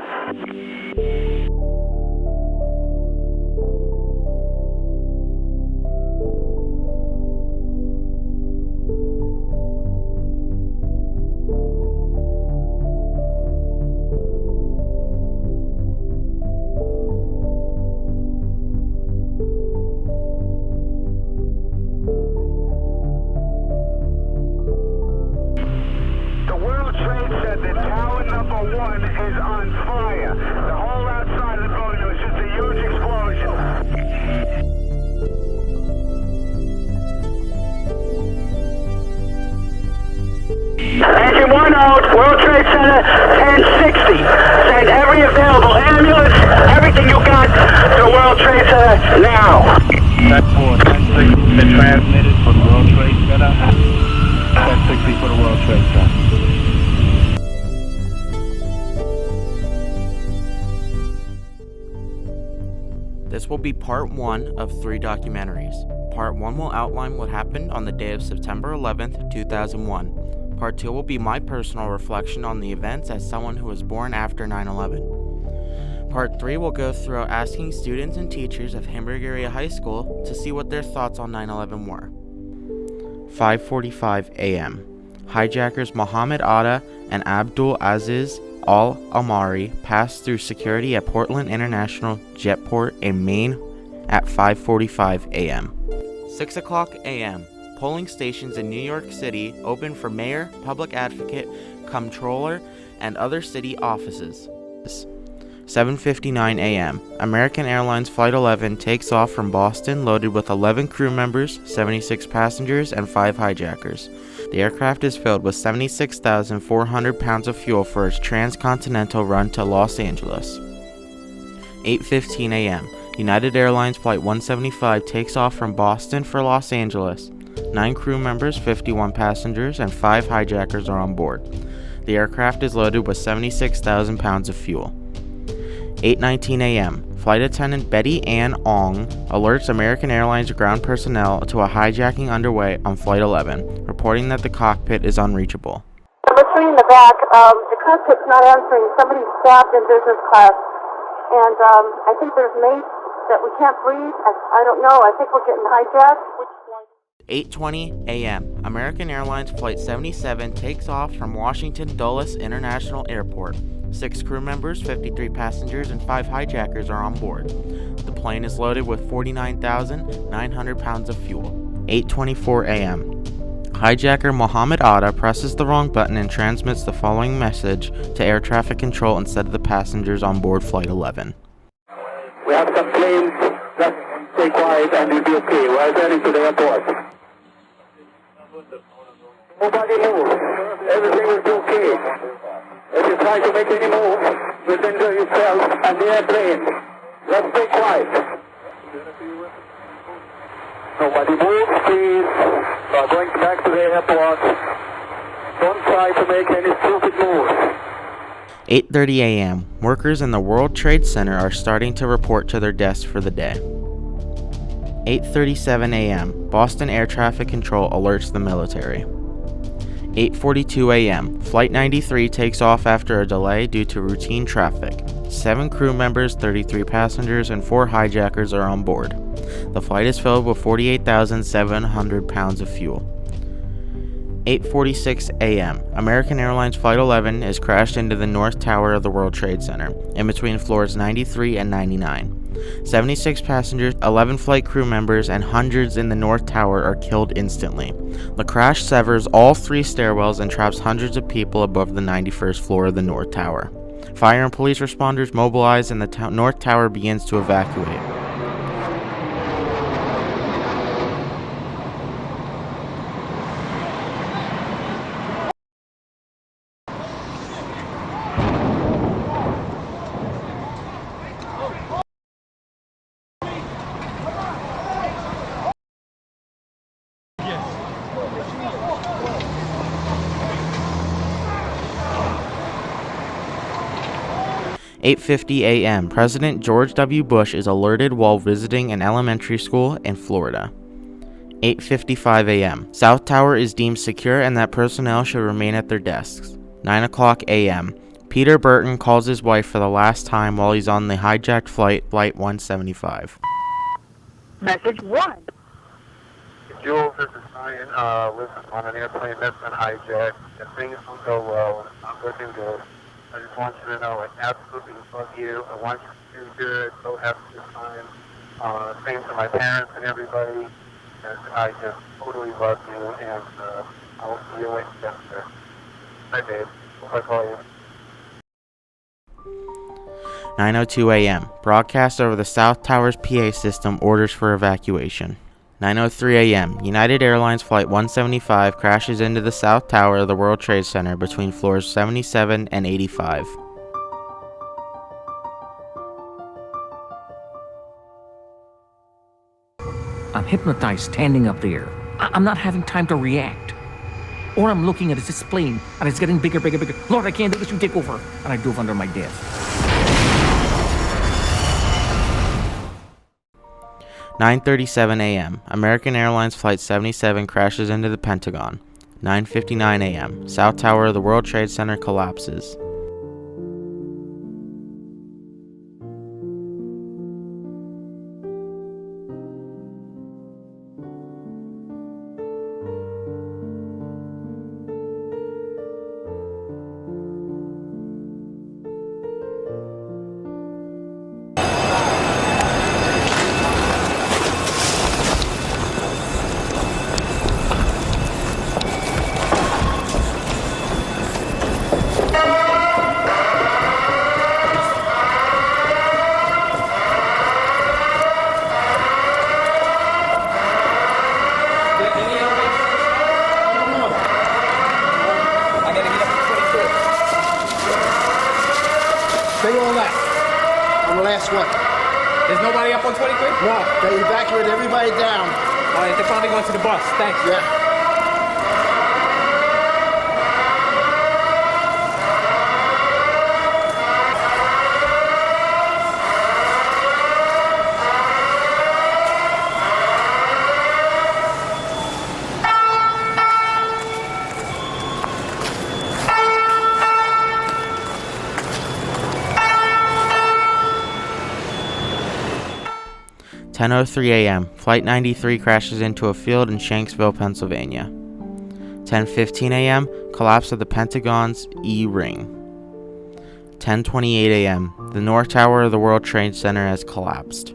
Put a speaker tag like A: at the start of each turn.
A: The World Trade Center, tower number 1 is on fire. The whole outside of the building was just a huge explosion. Engine 1 out, World Trade Center, 1060. Send every available ambulance, everything you got to the World Trade Center now.
B: That 1060 been transmitted for the World Trade Center. 1060 for the World Trade Center.
C: This will be part 1 of 3 documentaries. Part 1 will outline what happened on the day of September 11th, 2001. Part 2 will be my personal reflection on the events as someone who was born after 9/11. Part 3 will go through asking students and teachers of Hamburg Area High School to see what their thoughts on 9/11 were. 5:45 a.m. Hijackers Mohammed Atta and Abdul Aziz Al-Amari passed through security at Portland International Jetport in Maine at 5:45 a.m. 6 o'clock a.m. Polling stations in New York City open for mayor, public advocate, comptroller, and other city offices. 7:59 a.m. American Airlines Flight 11 takes off from Boston loaded with 11 crew members, 76 passengers, and 5 hijackers. The aircraft is filled with 76,400 pounds of fuel for its transcontinental run to Los Angeles. 8:15 a.m. United Airlines Flight 175 takes off from Boston for Los Angeles. 9 crew members, 51 passengers, and 5 hijackers are on board. The aircraft is loaded with 76,000 pounds of fuel. 8:19 a.m. Flight attendant Betty Ann Ong alerts American Airlines ground personnel to a hijacking underway on Flight 11, reporting that the cockpit is unreachable.
D: Number 3 in the back, the cockpit's not answering. Somebody's stabbed in business class. And I think there's mates that we can't breathe. I don't know. I think we're getting hijacked.
C: 8:20 a.m. American Airlines Flight 77 takes off from Washington Dulles International Airport. 6 crew members, 53 passengers, and 5 hijackers are on board. The plane is loaded with 49,900 pounds of fuel. 8:24 a.m. Hijacker Mohammed Atta presses the wrong button and transmits the following message to air traffic control instead of the passengers on board Flight 11.
A: We have some planes, just stay quiet and you'll be okay. We're heading to the airport. Nobody move. Everything will be okay. If you try to make any move, you'll injure yourself and the airplane. Let's stay quiet. Nobody move, please. We're going back to the airport. Don't try to make any stupid moves.
C: 8:30 a.m. Workers in the World Trade Center are starting to report to their desks for the day. 8:37 a.m. Boston Air Traffic Control alerts the military. 8:42 a.m. Flight 93 takes off after a delay due to routine traffic. 7 crew members, 33 passengers, and 4 hijackers are on board. The flight is filled with 48,700 pounds of fuel. 8:46 a.m. American Airlines Flight 11 is crashed into the North Tower of the World Trade Center, in between floors 93 and 99. 76 passengers, 11 flight crew members, and hundreds in the North Tower are killed instantly. The crash severs all 3 stairwells and traps hundreds of people above the 91st floor of the North Tower. Fire and police responders mobilize and the North Tower begins to evacuate. At 8:50 a.m., President George W. Bush is alerted while visiting an elementary school in Florida. 8:55 a.m. South Tower is deemed secure and that personnel should remain at their desks. 9 o'clock a.m. Peter Burton calls his wife for the last time while he's on the hijacked flight 175.
E: Message 1.
B: Jules, this is Ryan. Lives on an airplane that's been hijacked. If things don't go well, it's not looking good. I just want you to know I absolutely love you. I want you to do good. So happy this time. Same to my parents and everybody. And I just totally love you. And I'll see you later. Bye, babe. Hope I call you.
C: 9:02 a.m. Broadcast over the South Tower's PA system orders for evacuation. 9:03 a.m. United Airlines Flight 175 crashes into the South Tower of the World Trade Center between floors 77 and 85.
F: I'm hypnotized standing up there. I'm not having time to react. Or I'm looking at this plane and it's getting bigger, bigger, bigger. Lord, I can't do this, you take over. And I dove under my desk.
C: 9:37 a.m. American Airlines Flight 77 crashes into the Pentagon. 9:59 a.m. South Tower of the World Trade Center collapses.
G: They all left. I'm the last one.
H: There's nobody up on 23?
G: No, they evacuated everybody down.
H: All right, they probably went to the bus. Thanks.
G: Yeah.
C: Ten 10:03 a.m. Flight 93 crashes into a field in Shanksville, Pennsylvania. 10:15 a.m. Collapse of the Pentagon's E-ring. 10:28 a.m. The North Tower of the World Trade Center has collapsed.